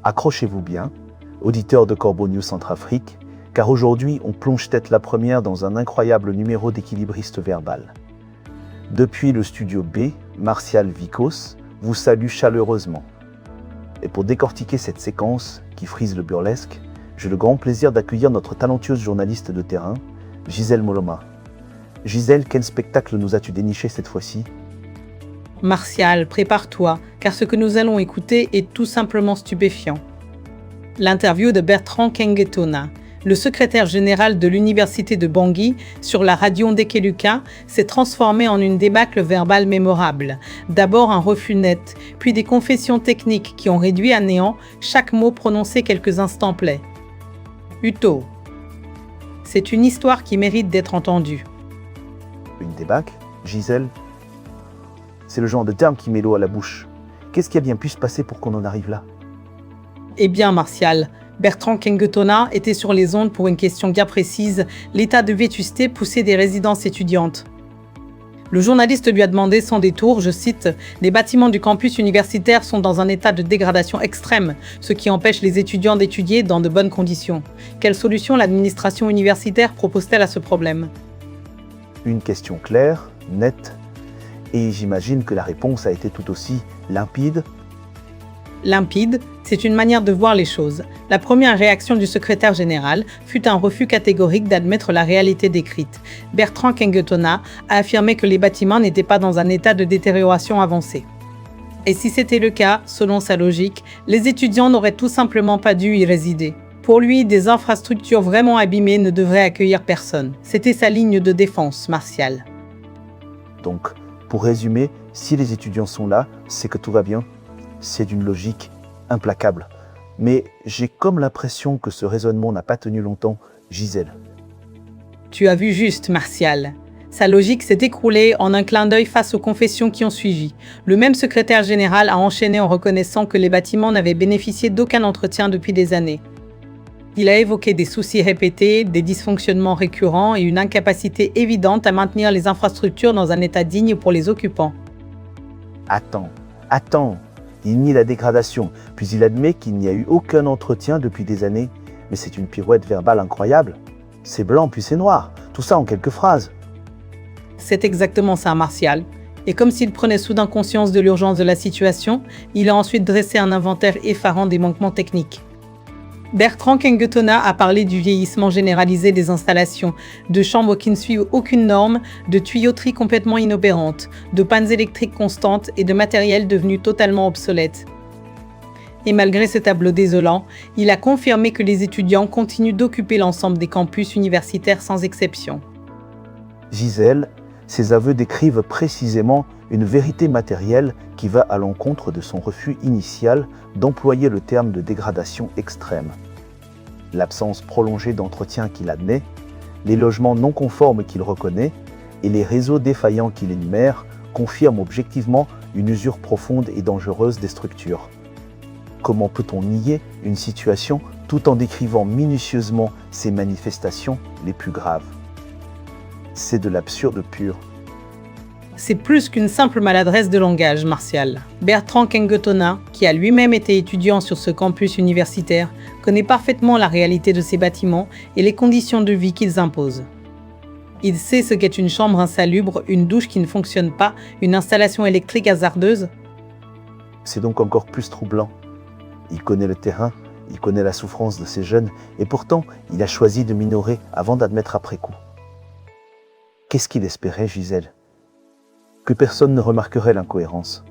Accrochez-vous bien, auditeurs de Corbeau News Centrafrique, car aujourd'hui on plonge tête la première dans un incroyable numéro d'équilibriste verbal. Depuis le studio B, Martial Vicos vous salue chaleureusement. Et pour décortiquer cette séquence qui frise le burlesque, j'ai le grand plaisir d'accueillir notre talentueuse journaliste de terrain, Gisèle Moloma. Gisèle, quel spectacle nous as-tu déniché cette fois-ci ? Martial, prépare-toi, car ce que nous allons écouter est tout simplement stupéfiant. L'interview de Bertrand Kengetona, le secrétaire général de l'université de Bangui, sur la radio Ndekeluka, s'est transformé en une débâcle verbale mémorable. D'abord un refus net, puis des confessions techniques qui ont réduit à néant chaque mot prononcé quelques instants plaît. Uto. C'est une histoire qui mérite d'être entendue. Une débâcle, Gisèle ? C'est le genre de terme qui met l'eau à la bouche. Qu'est-ce qui a bien pu se passer pour qu'on en arrive là ? Eh bien, Martial, Bertrand Kengetona était sur les ondes pour une question bien précise, l'état de vétusté poussé des résidences étudiantes. Le journaliste lui a demandé sans détour, je cite, « Les bâtiments du campus universitaire sont dans un état de dégradation extrême, ce qui empêche les étudiants d'étudier dans de bonnes conditions. Quelle solution l'administration universitaire propose-t-elle à ce problème ?» Une question claire, nette, et j'imagine que la réponse a été tout aussi limpide. Limpide, c'est une manière de voir les choses. La première réaction du secrétaire général fut un refus catégorique d'admettre la réalité décrite. Bertrand Kengetona a affirmé que les bâtiments n'étaient pas dans un état de détérioration avancée. Et si c'était le cas, selon sa logique, les étudiants n'auraient tout simplement pas dû y résider. Pour lui, des infrastructures vraiment abîmées ne devraient accueillir personne. C'était sa ligne de défense, Martial. Donc, pour résumer, si les étudiants sont là, c'est que tout va bien. C'est d'une logique implacable. Mais j'ai comme l'impression que ce raisonnement n'a pas tenu longtemps, Gisèle. Tu as vu juste, Martial. Sa logique s'est écroulée en un clin d'œil face aux confessions qui ont suivi. Le même secrétaire général a enchaîné en reconnaissant que les bâtiments n'avaient bénéficié d'aucun entretien depuis des années. Il a évoqué des soucis répétés, des dysfonctionnements récurrents et une incapacité évidente à maintenir les infrastructures dans un état digne pour les occupants. Attends. Il nie la dégradation, puis il admet qu'il n'y a eu aucun entretien depuis des années. Mais c'est une pirouette verbale incroyable. C'est blanc puis c'est noir, tout ça en quelques phrases. C'est exactement ça, Martial. Et comme s'il prenait soudain conscience de l'urgence de la situation, il a ensuite dressé un inventaire effarant des manquements techniques. Bertrand Kengetona a parlé du vieillissement généralisé des installations, de chambres qui ne suivent aucune norme, de tuyauteries complètement inopérantes, de pannes électriques constantes et de matériel devenu totalement obsolète. Et malgré ce tableau désolant, il a confirmé que les étudiants continuent d'occuper l'ensemble des campus universitaires sans exception. Gisèle, ses aveux décrivent précisément une vérité matérielle qui va à l'encontre de son refus initial d'employer le terme de dégradation extrême. L'absence prolongée d'entretien qu'il admet, les logements non conformes qu'il reconnaît et les réseaux défaillants qu'il énumère confirment objectivement une usure profonde et dangereuse des structures. Comment peut-on nier une situation tout en décrivant minutieusement ses manifestations les plus graves ? C'est de l'absurde pur. C'est plus qu'une simple maladresse de langage, Martial. Bertrand Kengetona, qui a lui-même été étudiant sur ce campus universitaire, connaît parfaitement la réalité de ces bâtiments et les conditions de vie qu'ils imposent. Il sait ce qu'est une chambre insalubre, une douche qui ne fonctionne pas, une installation électrique hasardeuse. C'est donc encore plus troublant. Il connaît le terrain, il connaît la souffrance de ces jeunes, et pourtant, il a choisi de minorer avant d'admettre après coup. Qu'est-ce qu'il espérait, Gisèle ? Que personne ne remarquerait l'incohérence.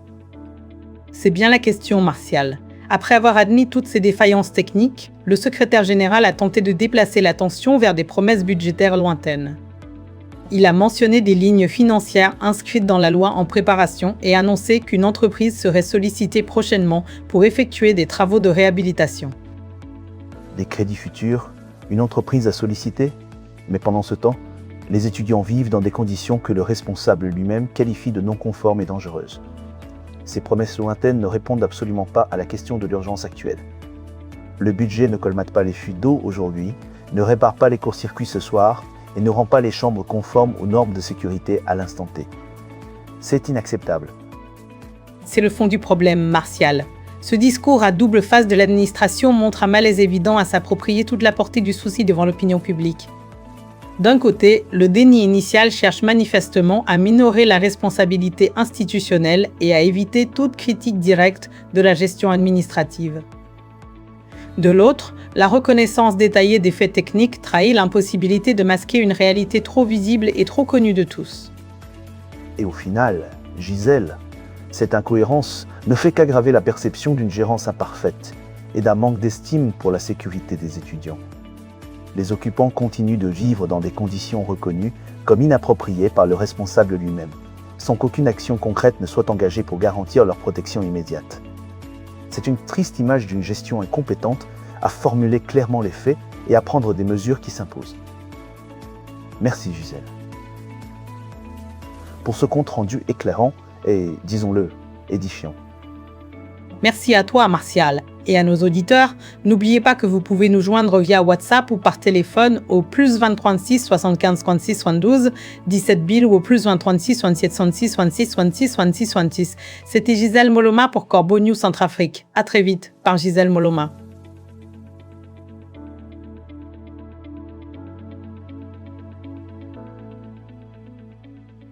C'est bien la question, Martial. Après avoir admis toutes ces défaillances techniques, le secrétaire général a tenté de déplacer l'attention vers des promesses budgétaires lointaines. Il a mentionné des lignes financières inscrites dans la loi en préparation et annoncé qu'une entreprise serait sollicitée prochainement pour effectuer des travaux de réhabilitation. Des crédits futurs, une entreprise à solliciter, mais pendant ce temps, les étudiants vivent dans des conditions que le responsable lui-même qualifie de non conformes et dangereuses. Ces promesses lointaines ne répondent absolument pas à la question de l'urgence actuelle. Le budget ne colmate pas les fuites d'eau aujourd'hui, ne répare pas les courts-circuits ce soir et ne rend pas les chambres conformes aux normes de sécurité à l'instant T. C'est inacceptable. C'est le fond du problème, Martial. Ce discours à double face de l'administration montre un malaise évident à s'approprier toute la portée du souci devant l'opinion publique. D'un côté, le déni initial cherche manifestement à minorer la responsabilité institutionnelle et à éviter toute critique directe de la gestion administrative. De l'autre, la reconnaissance détaillée des faits techniques trahit l'impossibilité de masquer une réalité trop visible et trop connue de tous. Et au final, Gisèle, cette incohérence ne fait qu'aggraver la perception d'une gérance imparfaite et d'un manque d'estime pour la sécurité des étudiants. Les occupants continuent de vivre dans des conditions reconnues comme inappropriées par le responsable lui-même, sans qu'aucune action concrète ne soit engagée pour garantir leur protection immédiate. C'est une triste image d'une gestion incompétente à formuler clairement les faits et à prendre des mesures qui s'imposent. Merci Gisèle. Pour ce compte rendu éclairant et, disons-le, édifiant. Merci à toi, Martial. Et à nos auditeurs, n'oubliez pas que vous pouvez nous joindre via WhatsApp ou par téléphone au +20 36 75 56 72 17 000 ou au +20 36 67 66 66 66 66 66. C'était Gisèle Moloma pour Corbeau News Centrafrique. À très vite par Gisèle Moloma.